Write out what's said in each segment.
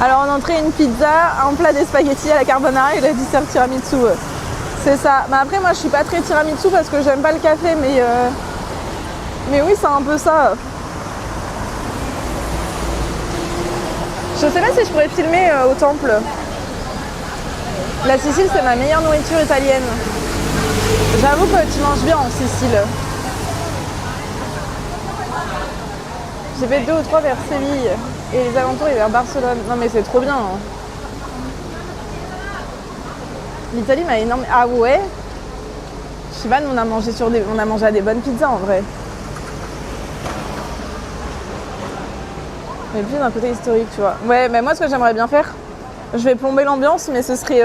Alors en entrée, une pizza, un plat des spaghettis à la carbonara et le dessert tiramisu. C'est ça. Mais après, moi, je suis pas très tiramisu parce que j'aime pas le café, mais oui, c'est un peu ça. Je sais pas si je pourrais filmer au temple. La Sicile, c'est ma meilleure nourriture italienne. J'avoue que tu manges bien en Sicile. J'ai fait 2 ou 3 vers Séville et les alentours et vers Barcelone. Non mais c'est trop bien. Hein. L'Italie m'a énormément... Ah ouais. Je sais pas, nous on a mangé à des bonnes pizzas en vrai. Mais plus d'un côté historique, tu vois. Ouais, mais moi ce que j'aimerais bien faire, je vais plomber l'ambiance, mais ce serait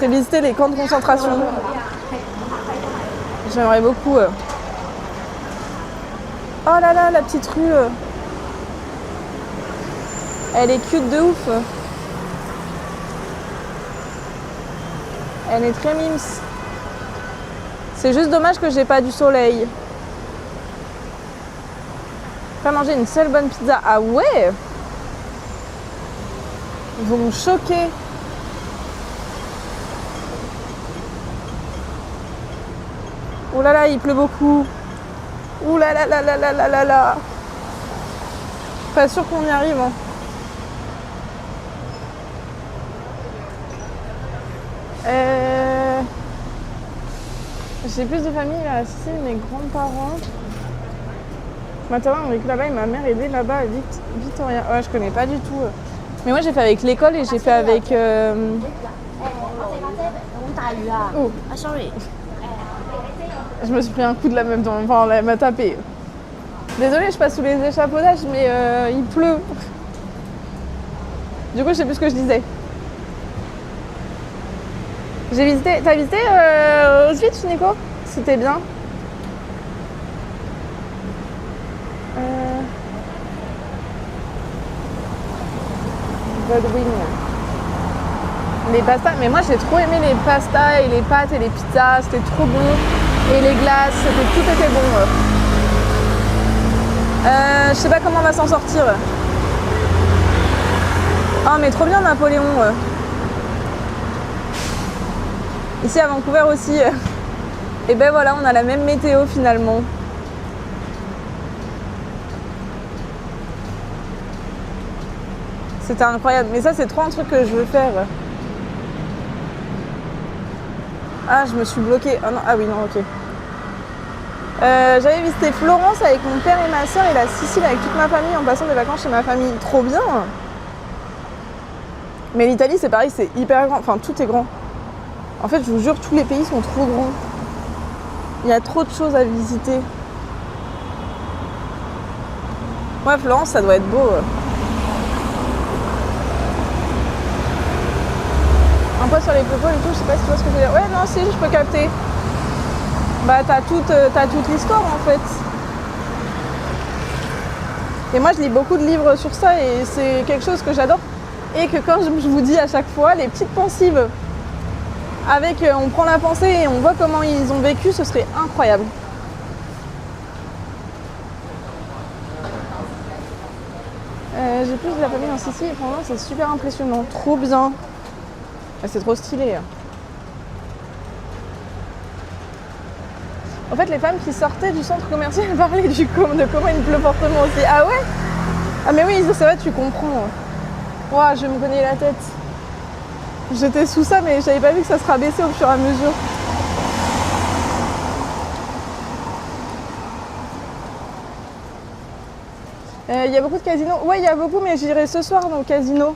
visiter les camps de concentration. J'aimerais beaucoup. Oh là là, la petite rue. Elle est cute de ouf. Elle est très mimes. C'est juste dommage que j'ai pas du soleil. Pas manger une seule bonne pizza. Ah ouais. Vous me choquez. Oh là là, il pleut beaucoup. Ouh là là là là là là là là. Pas sûr qu'on y arrive. Hein. J'ai plus de famille à Sicile, mes grands-parents. Ma tante a vécu là-bas et ma mère est née là-bas à Vittoria. Ouais, je connais pas du tout. Mais moi j'ai fait avec l'école et j'ai fait avec... Oh. Ah, sorry. Je me suis pris un coup de la même temps, enfin elle m'a tapé. Désolée, je passe sous les échafaudages, mais il pleut. Du coup, je sais plus ce que je disais. J'ai visité... T'as visité Auschwitz, Nico? C'était bien. Godwin. Les pastas, mais moi j'ai trop aimé les pastas et les pâtes et les pizzas, c'était trop bon. Et les glaces, tout était bon. Je sais pas comment on va s'en sortir. Oh mais trop bien Napoléon. Ici à Vancouver aussi. Et ben voilà, on a la même météo finalement. C'était incroyable. Mais ça c'est trop un truc que je veux faire. Ah, je me suis bloquée. Ah non, ah oui, non, ok. J'avais visité Florence avec mon père et ma soeur et la Sicile avec toute ma famille en passant des vacances chez ma famille. Trop bien. Mais l'Italie, c'est pareil, c'est hyper grand. Enfin, tout est grand. En fait, je vous jure, tous les pays sont trop grands. Il y a trop de choses à visiter. Ouais, Florence, ça doit être beau. Un poids sur les peuples et tout, je sais pas si tu vois ce que je veux dire. Ouais, non, si, je peux capter. Bah, t'as toute l'histoire en fait. Et moi, je lis beaucoup de livres sur ça et c'est quelque chose que j'adore. Et que quand je vous dis à chaque fois, les petites pensives, avec on prend la pensée et on voit comment ils ont vécu, ce serait incroyable. J'ai plus de la famille en Sicile et franchement, c'est super impressionnant. Trop bien. C'est trop stylé. En fait, les femmes qui sortaient du centre commercial parlaient de comment il pleut fortement aussi. Ah ouais? Ah mais oui, c'est vrai, tu comprends. Ouah, je me connais la tête. J'étais sous ça, mais j'avais pas vu que ça se rabaissait au fur et à mesure. Il y a beaucoup de casinos. Ouais, il y a beaucoup, mais j'irai ce soir dans le casino.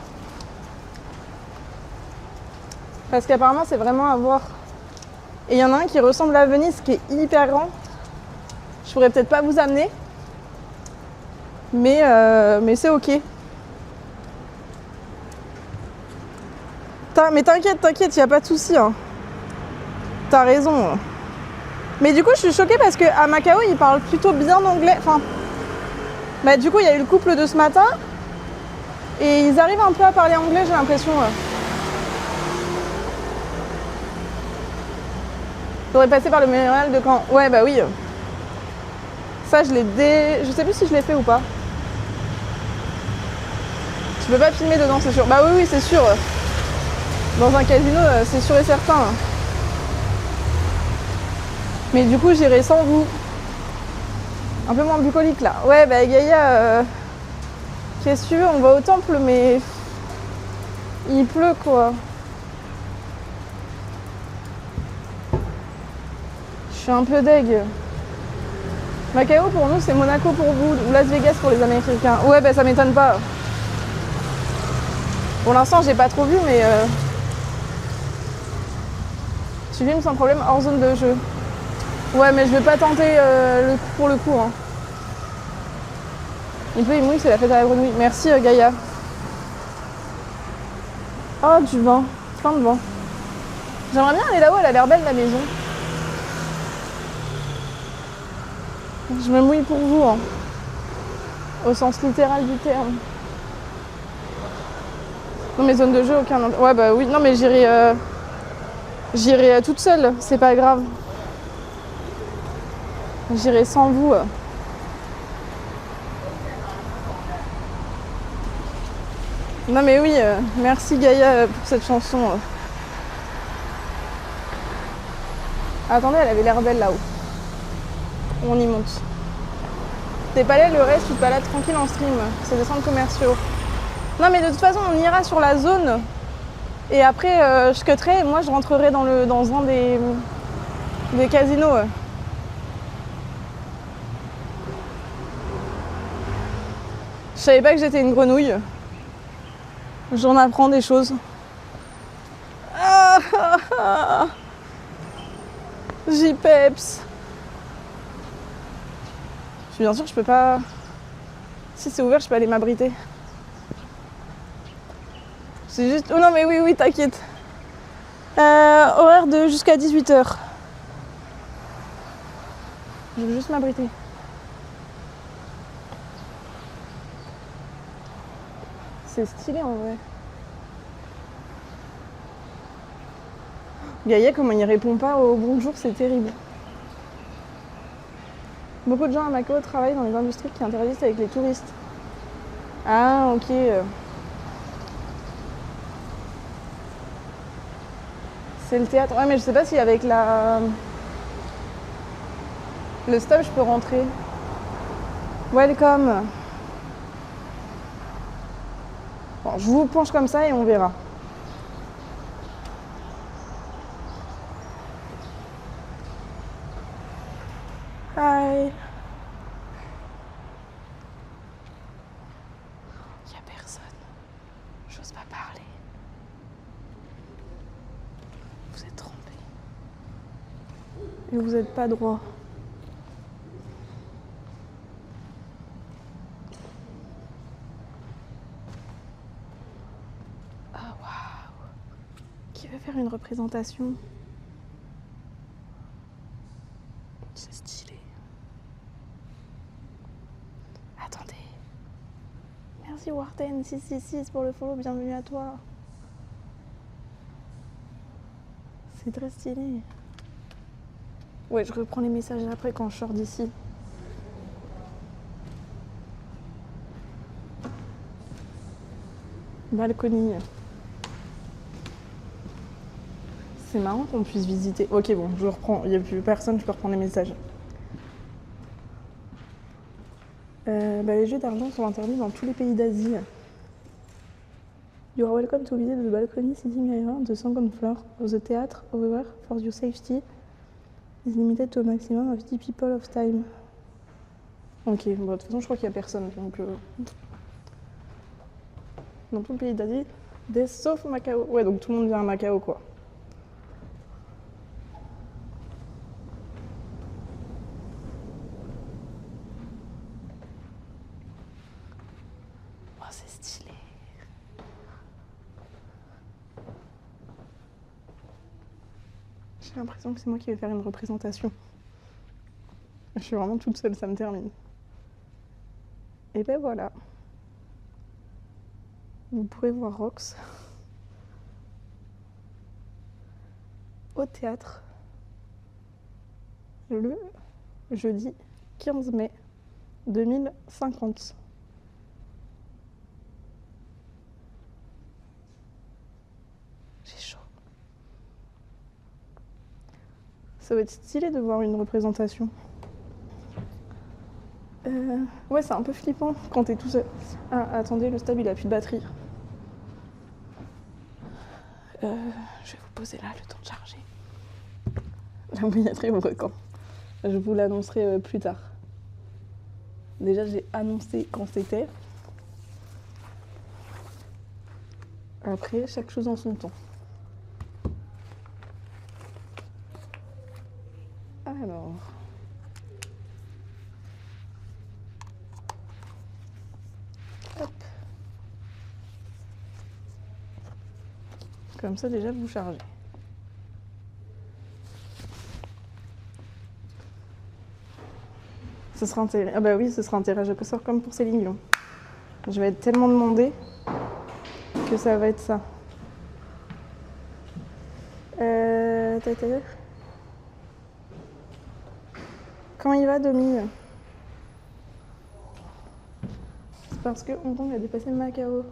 Parce qu'apparemment, c'est vraiment à voir. Et il y en a un qui ressemble à Venise, qui est hyper grand. Je pourrais peut-être pas vous amener. Mais c'est ok. Mais t'inquiète, il n'y a pas de souci. Hein. T'as raison. Mais du coup, je suis choquée parce qu'à Macao, ils parlent plutôt bien anglais. Enfin, bah, du coup, il y a eu le couple de ce matin. Et ils arrivent un peu à parler anglais, j'ai l'impression. Faudrait passer par le mémorial de Caen. Ouais, bah oui. Ça, je sais plus si je l'ai fait ou pas. peux pas filmer dedans, c'est sûr. Bah oui, oui, c'est sûr. Dans un casino, c'est sûr et certain. Mais du coup, j'irai sans vous. Un peu moins bucolique là. Ouais, bah Gaïa, qu'est-ce que tu veux, on va au temple, mais il pleut quoi. Je suis un peu deg. Macao pour nous, c'est Monaco pour vous, ou Las Vegas pour les Américains. Ouais, bah ça m'étonne pas. Pour l'instant, j'ai pas trop vu, mais tu filmes sans problème hors zone de jeu. Ouais, mais je vais pas tenter pour le coup. Hein. Il pleut, il mouille, c'est la fête à la grenouille. Merci Gaïa. Oh, du vent, plein de vent. J'aimerais bien aller là-haut, elle a l'air belle la maison. Je me mouille pour vous, hein. Au sens littéral du terme. Non mais zone de jeu, aucun... Ouais bah oui, non mais j'irai toute seule, c'est pas grave. J'irai sans vous. Non mais oui, merci Gaïa pour cette chanson. Attendez, elle avait l'air belle là-haut. On y monte. T'es pas là, le reste, tu te balades tranquille en stream. C'est des centres commerciaux. Non mais de toute façon, on ira sur la zone. Et après, je cutterai et moi je rentrerai dans un des casinos. Je savais pas que j'étais une grenouille. J'en apprends des choses. J'y peps. Je suis bien sûre que je peux pas... Si c'est ouvert, je peux aller m'abriter. C'est juste... Oh non mais oui, t'inquiète. Horaire de jusqu'à 18h. Je veux juste m'abriter. C'est stylé en vrai. Gaïa, comment il répond pas au bonjour, c'est terrible. Beaucoup de gens à Macao travaillent dans les industries qui interagissent avec les touristes. Ah, ok. C'est le théâtre. Ouais, mais je sais pas si avec le stop, je peux rentrer. Welcome. Bon, je vous penche comme ça et on verra. Hi. Il y a personne. J'ose pas parler. Vous êtes trompés. Et vous êtes pas droit. Ah waouh. Qui veut faire une représentation? C'est stylé. Attendez. Merci Warten666 pour le follow, bienvenue à toi. C'est très stylé. Ouais, je reprends les messages après quand je sors d'ici. Balconie. C'est marrant qu'on puisse visiter. Ok, bon, je reprends. Il n'y a plus personne, je peux reprendre les messages. Les jeux d'argent sont interdits dans tous les pays d'Asie. You are welcome to visit the balcony sitting area on the second floor of the theatre. However, for your safety, is limited to a maximum of 10 people of time. Ok, bon, de toute façon, je crois qu'il n'y a personne. Donc, dans tout le pays d'Asie, sauf Macao. Ouais, donc tout le monde vient à Macao, quoi. Oh, c'est stylé. J'ai l'impression que c'est moi qui vais faire une représentation. Je suis vraiment toute seule, ça me termine. Et ben voilà. Vous pourrez voir Rox au théâtre le jeudi 15 mai 2050. J'ai chaud. Ça va être stylé de voir une représentation. Ouais, c'est un peu flippant quand t'es tout seul. Ah, attendez, le stab il a plus de batterie. Je vais vous poser là le temps de charger. La miniature ouvre quand? Je vous l'annoncerai plus tard. Déjà, j'ai annoncé quand c'était. Après, chaque chose en son temps. Alors. Hop. Comme ça, déjà, vous chargez. Ce sera un tirage. Ah bah oui, ce sera un tirage au sort comme pour Céline Dion. Je vais être tellement demandée que ça va être ça. Comment il va, Domi? C'est parce que Hong Kong a dépassé Macao.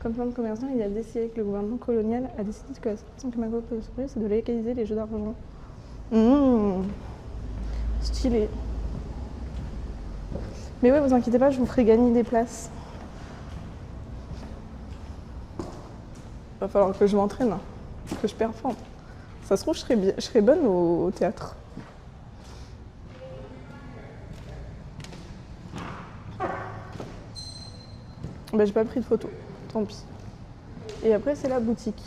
Comme plein de commerçants, il y a des siècles, le gouvernement colonial a décidé que la solution que Macao peut s'offrir, c'est de légaliser les jeux d'argent. Stylé. Mais ouais, vous inquiétez pas, je vous ferai gagner des places. Va falloir que je m'entraîne, hein, que je performe. Ça se trouve, je serais bonne au théâtre. Bah, j'ai pas pris de photo, tant pis. Et après, c'est la boutique.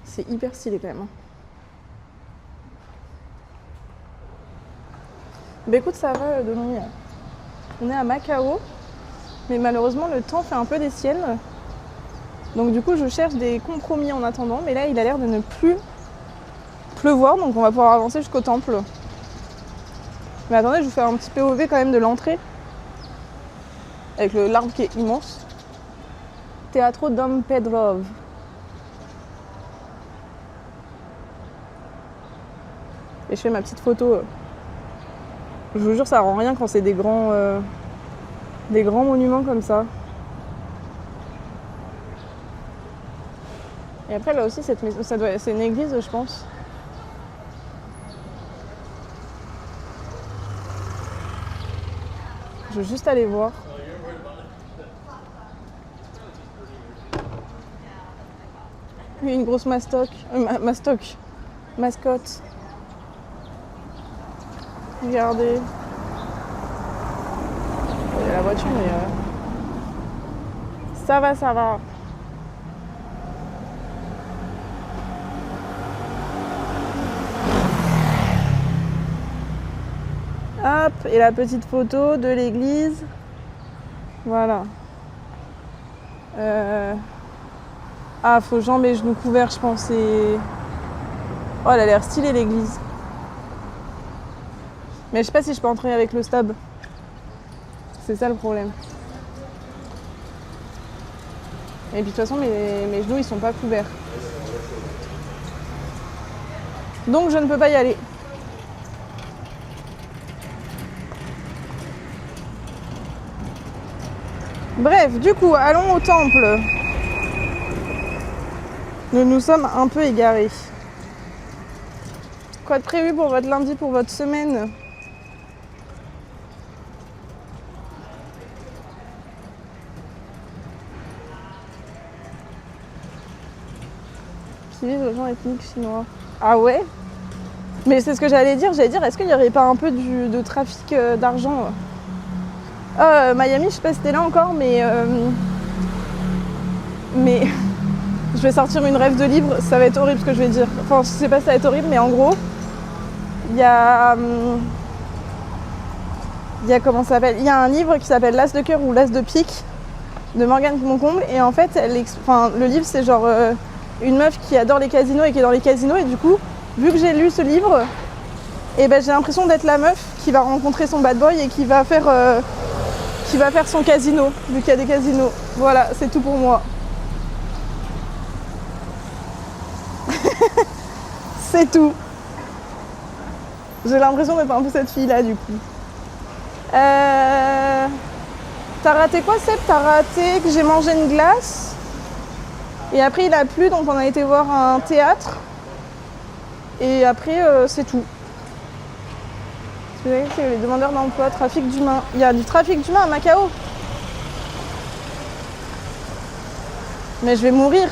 C'est hyper stylé quand même. Bah écoute, ça va, Dominique. On est à Macao, mais malheureusement, le temps fait un peu des siennes. Donc du coup, je cherche des compromis en attendant. Mais là, il a l'air de ne plus pleuvoir, donc on va pouvoir avancer jusqu'au temple. Mais attendez, je vous fais un petit POV quand même de l'entrée. Avec l'arbre qui est immense. Teatro Dom Pedro. Et je fais ma petite photo. Je vous jure, ça rend rien quand c'est des grands monuments comme ça. Et après, là aussi, cette maison, c'est une église, je pense. Je veux juste aller voir. Une grosse mascotte. Regardez. Il y a la voiture, mais ça va, ça va. Hop, et la petite photo de l'église. Voilà. Ah, faut jambes et genoux couverts, je pense. Oh, elle a l'air stylée, l'église. Mais je sais pas si je peux entrer avec le stab. C'est ça le problème. Et puis de toute façon, mes genoux, ils sont pas couverts. Donc je ne peux pas y aller. Bref, du coup, allons au temple. Nous nous sommes un peu égarés. Quoi de prévu pour votre lundi, pour votre semaine? Qui vivent aux gens ethniques chinois. Ah ouais? Mais c'est ce que j'allais dire, est-ce qu'il n'y aurait pas un peu de trafic d'argent? Miami, je sais pas si t'es là encore, mais je vais sortir une rêve de livre, ça va être horrible ce que je vais dire. Enfin, je sais pas si ça va être horrible, mais en gros, il y a comment ça s'appelle? Il y a un livre qui s'appelle L'As de cœur ou L'As de pique de Morgane Moncomble, et en fait, le livre c'est genre une meuf qui adore les casinos et qui est dans les casinos, et du coup, vu que j'ai lu ce livre, et ben j'ai l'impression d'être la meuf qui va rencontrer son bad boy et qui va faire son casino, vu qu'il y a des casinos. Voilà, c'est tout pour moi. C'est tout. J'ai l'impression d'être un peu cette fille-là, du coup. T'as T'as raté quoi, Seb? T'as raté que j'ai mangé une glace. Et après, il a plu, donc on a été voir un théâtre. Et après, c'est tout. C'est les demandeurs d'emploi, trafic d'humains. Il y a du trafic d'humains à Macao. Mais je vais mourir.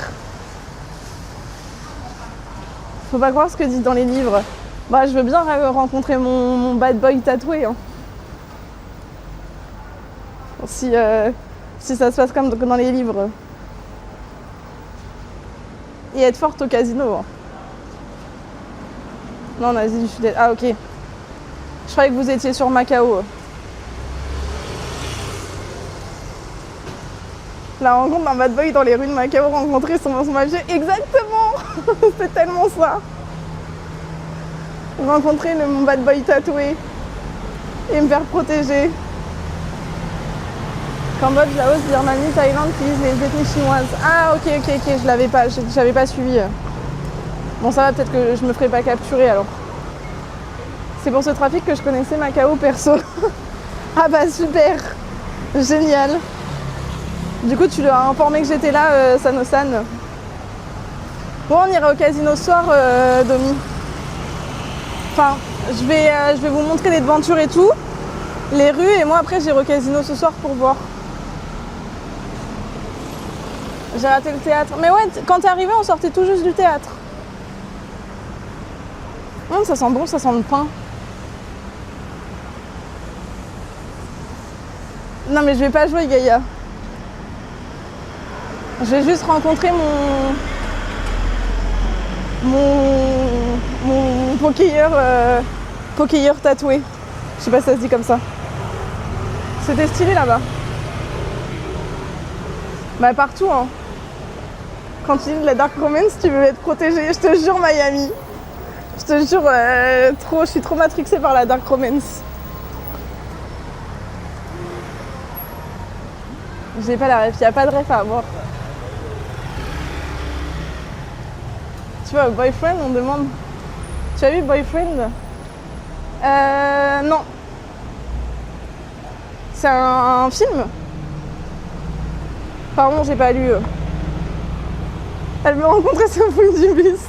Faut pas croire ce que disent dans les livres. Bah, je veux bien rencontrer mon bad boy tatoué. Hein. Si ça se passe comme dans les livres. Et être forte au casino. Hein. Non, en Asie du Sud-Est. Ah, ok. Je croyais que vous étiez sur Macao. La rencontre d'un bad boy dans les rues de Macao, rencontrer son mafia. Exactement. C'est tellement ça. Rencontrer mon bad boy tatoué et me faire protéger. Cambodge, Laos, Birmanie, Thaïlande, qui utilisent les ethnies chinoises. Ah ok, j'avais pas suivi. Bon ça va, peut-être que je me ferai pas capturer alors. C'est pour ce trafic que je connaissais Macao perso. Ah bah super, génial. Du coup tu leur as informé que j'étais là, Sanosan. Bon, on ira au casino ce soir, Domi. Enfin, je vais vous montrer les devantures et tout, les rues, et moi après j'irai au casino ce soir pour voir. J'ai raté le théâtre. Mais ouais, quand t'es arrivé, on sortait tout juste du théâtre. Ça sent bon, ça sent le pain. Non mais je vais pas jouer, Gaïa. Je vais juste rencontrer mon pokeyeur tatoué. Je sais pas si ça se dit comme ça. C'était stylé là-bas. Bah partout hein. Quand tu dis de la dark romance, tu veux être protégé. Je te jure Miami. Je te jure, je suis trop matrixée par la dark romance. J'ai pas la ref, y a pas de ref à avoir. Tu vois, boyfriend, on demande. Tu as vu boyfriend? Non. C'est un film. Pardon, j'ai pas lu. Elle veut rencontrer ce fou du bus.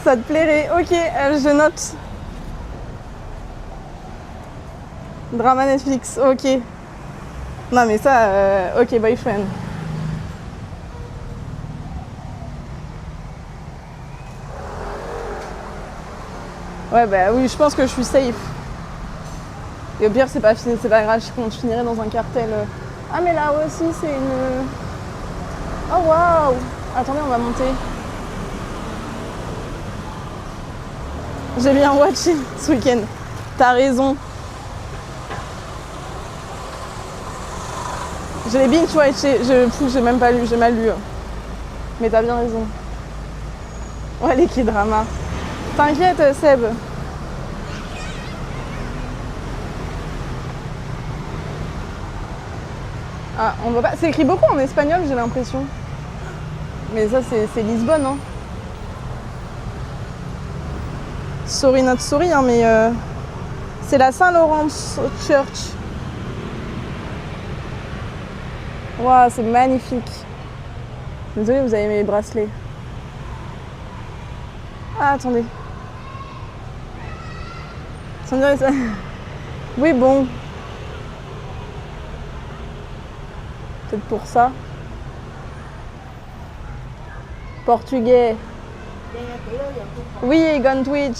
Ça te plairait? Ok, je note. Drama Netflix, ok. Non mais ça, ok, boyfriend. Ouais bah oui, je pense que je suis safe. Et au pire, c'est pas grave, je finirai dans un cartel. Ah mais là aussi, c'est une... Oh waouh! Attendez, on va monter. J'ai bien watché ce week-end. T'as raison. J'ai les binge watché. J'ai même pas lu, j'ai mal lu. Mais t'as bien raison. Ouais, les K-dramas. T'inquiète, Seb. Ah, on voit pas. C'est écrit beaucoup en espagnol, j'ai l'impression. Mais ça, c'est Lisbonne, hein. Sorry not sorry, hein, mais c'est la Saint-Laurence Church. Waouh, c'est magnifique. Désolée, vous avez mes bracelets. Ah, attendez. Ça me dirait ça. Oui, bon. Peut-être pour ça. Portugais. Oui, Egon Twitch.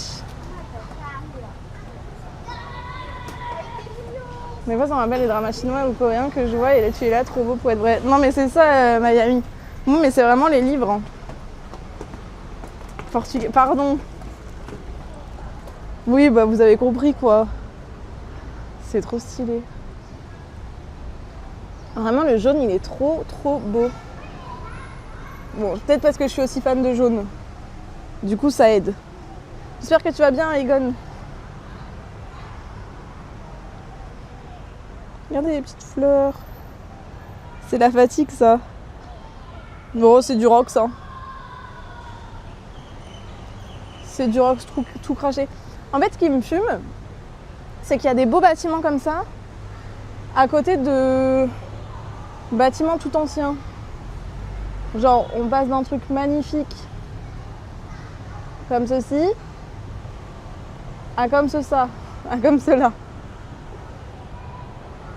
Mais moi, ça me rappelle les dramas chinois ou coréens que je vois et là, tu es là, trop beau pour être vrai. Non, mais c'est ça, Miami. Non, mais c'est vraiment les livres. Hein. Portugais, pardon. Oui, bah vous avez compris quoi. C'est trop stylé. Vraiment, le jaune, il est trop, trop beau. Bon, peut-être parce que je suis aussi fan de jaune. Du coup, ça aide. J'espère que tu vas bien, Egon. Regardez les petites fleurs. C'est la fatigue, ça. Bon, c'est du rox, hein. C'est du rox tout craché. En fait, ce qui me fume, c'est qu'il y a des beaux bâtiments comme ça. à côté de bâtiments tout anciens. Genre, on passe d'un truc magnifique comme ceci à comme cela, à comme cela.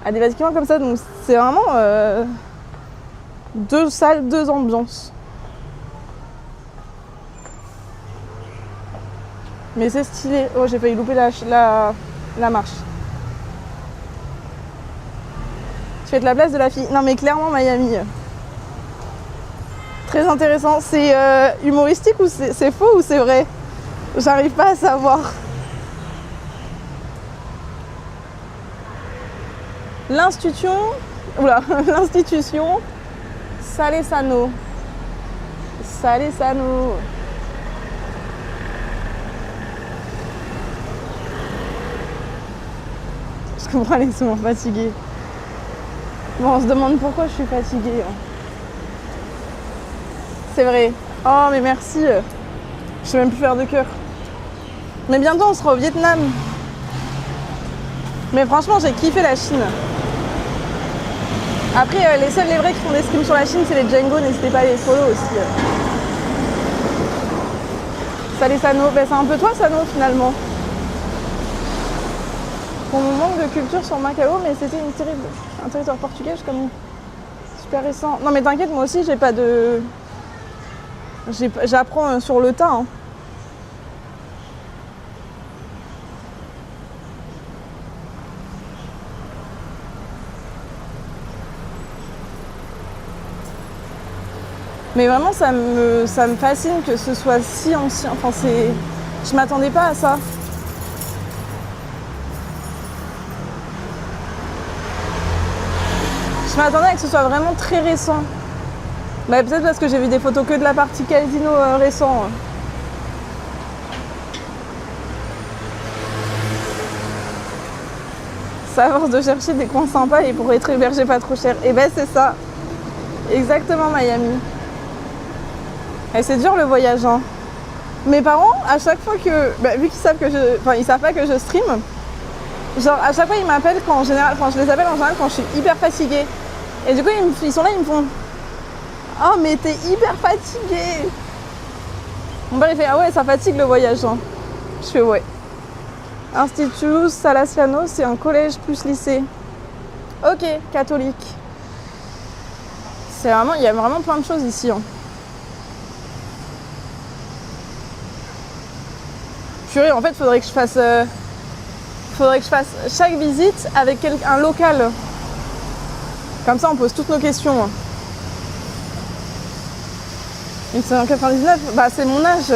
À des bâtiments comme ça, donc c'est vraiment 2 salles, 2 ambiances. Mais c'est stylé. Oh, j'ai failli louper la marche. Tu fais de la place de la fille. Non mais clairement Miami. Très intéressant. C'est humoristique ou c'est faux ou c'est vrai? J'arrive pas à savoir. L'institution Salesano. Salesano. Je comprends, elle est souvent fatiguée. Bon, on se demande pourquoi je suis fatiguée. C'est vrai. Oh, mais merci. Je sais même plus faire de cœur. Mais bientôt, on sera au Vietnam. Mais franchement, j'ai kiffé la Chine. Après, les vrais qui font des streams sur la Chine, c'est les Django. N'hésitez pas à les follow aussi. Salut Sano. Ben, c'est un peu toi, Sano, finalement. Pour mon manque de culture sur Macao, mais c'était un territoire portugais comme super récent. Non mais t'inquiète, moi aussi j'ai pas de... J'apprends sur le tas. Hein. Mais vraiment ça me fascine que ce soit si ancien. Enfin c'est... Je m'attendais pas à ça. Je m'attendais à que ce soit vraiment très récent. Bah, peut-être parce que j'ai vu des photos que de la partie casino récent. Ça à force de chercher des coins sympas et pour être hébergé pas trop cher. Et ben c'est ça. Exactement Miami. Et c'est dur le voyage. Hein. Mes parents, à chaque fois que... Bah, vu qu'ils savent que je... Enfin, ils savent pas que je stream. Genre, à chaque fois, ils m'appellent quand en général... Enfin, je les appelle en général quand je suis hyper fatiguée. Et du coup, ils sont là, ils me font... Oh, mais t'es hyper fatiguée. Mon père, il fait... Ah ouais, ça fatigue le voyage. Hein. Je fais ouais. Institut Salesiano, c'est un collège plus lycée. Ok, catholique. C'est vraiment... Il y a vraiment plein de choses ici. Hein. Purée, en fait, faudrait que je fasse chaque visite avec un local. Comme ça, on pose toutes nos questions. 1999, bah c'est mon âge.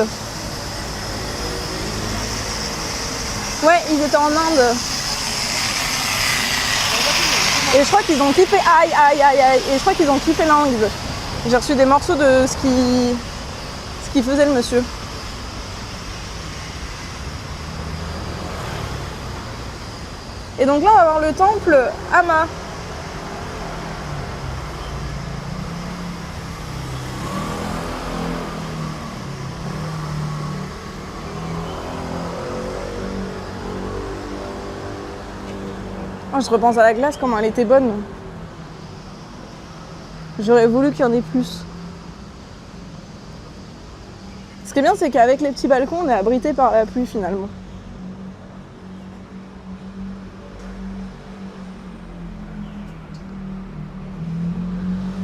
Ouais, ils étaient en Inde. Et je crois qu'ils ont kiffé. Aïe, aïe, aïe, aïe. Et je crois qu'ils ont kiffé l'Inde. J'ai reçu des morceaux de ce qu'il faisait le monsieur. Et donc là, on va voir le temple Ama. Oh, je repense à la glace, comment elle était bonne. J'aurais voulu qu'il y en ait plus. Ce qui est bien, c'est qu'avec les petits balcons, on est abrité par la pluie finalement.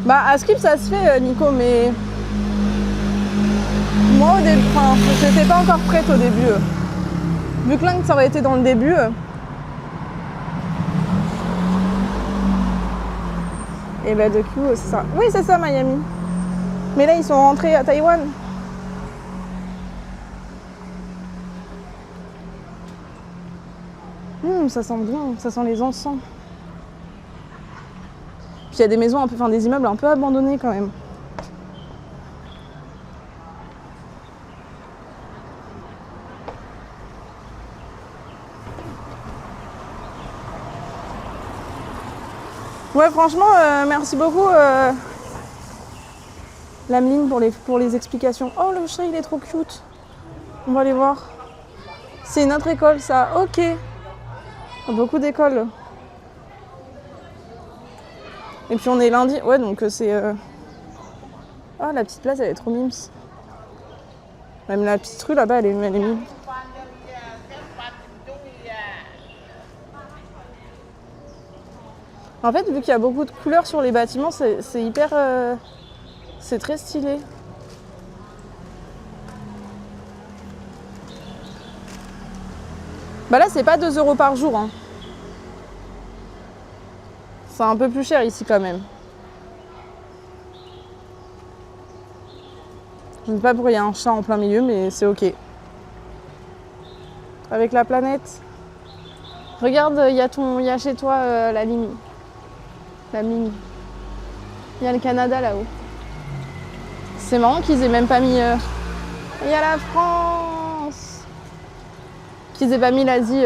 Bah à Skip ça se fait Nico, mais moi au début, enfin j'étais pas encore prête au début. Vu que là ça aurait été dans le début. Et bah de coup c'est ça. Oui c'est ça Miami. Mais là ils sont rentrés à Taïwan. Ça sent bien, ça sent les encens. Puis il y a des maisons un peu, enfin des immeubles un peu abandonnés quand même. Ouais franchement merci beaucoup Lameline pour les explications. Oh le chat il est trop cute. On va aller voir. C'est une autre école ça, ok. Beaucoup d'écoles. Et puis on est lundi. Ouais, donc c'est... Oh, la petite place, elle est trop mimes. Même la petite rue là-bas, elle est mime. En fait, vu qu'il y a beaucoup de couleurs sur les bâtiments, c'est hyper... c'est très stylé. Bah là, c'est pas 2 € par jour. Hein. C'est un peu plus cher ici quand même. Je ne sais pas pourquoi il y a un chat en plein milieu, mais c'est ok. Avec la planète. Regarde, il y a chez toi la Mimi. La Mimi. Il y a le Canada là-haut. C'est marrant qu'ils aient même pas mis... Il y a la France. Qu'ils aient pas mis l'Asie.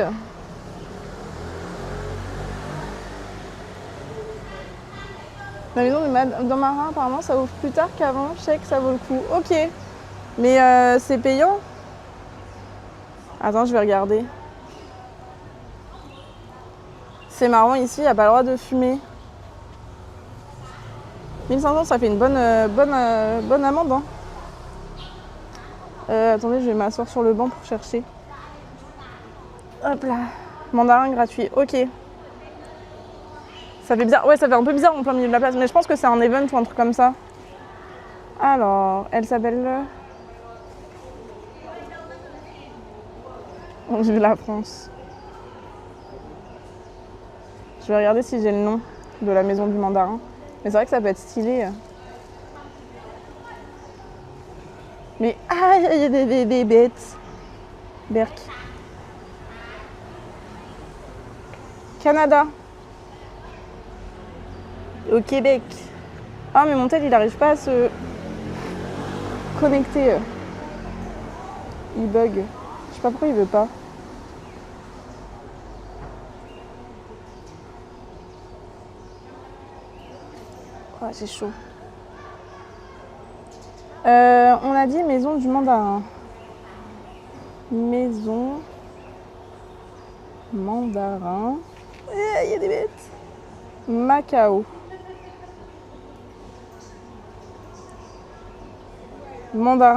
La maison de Marin, apparemment, ça ouvre plus tard qu'avant. Je sais que ça vaut le coup. Ok. Mais c'est payant. Attends, je vais regarder. C'est marrant, ici, il n'y a pas le droit de fumer. 1500, ça fait une bonne amende. Hein. Attendez, je vais m'asseoir sur le banc pour chercher. Hop là. Mandarin gratuit. Ok. Ça fait bizarre. Ouais, ça fait un peu bizarre en plein milieu de la place. Mais je pense que c'est un event ou un truc comme ça. Alors, elle s'appelle... On dit la France. Je vais regarder si j'ai le nom de la maison du mandarin. Mais c'est vrai que ça peut être stylé. Mais ah, il y a des bêtes. Berk. Canada. Au Québec. Ah mais mon tel il n'arrive pas à se connecter. Il bug. Je sais pas pourquoi il veut pas. Oh, c'est chaud. On a dit maison du mandarin. Maison mandarin. Il y a des bêtes. Macao. Mandarin.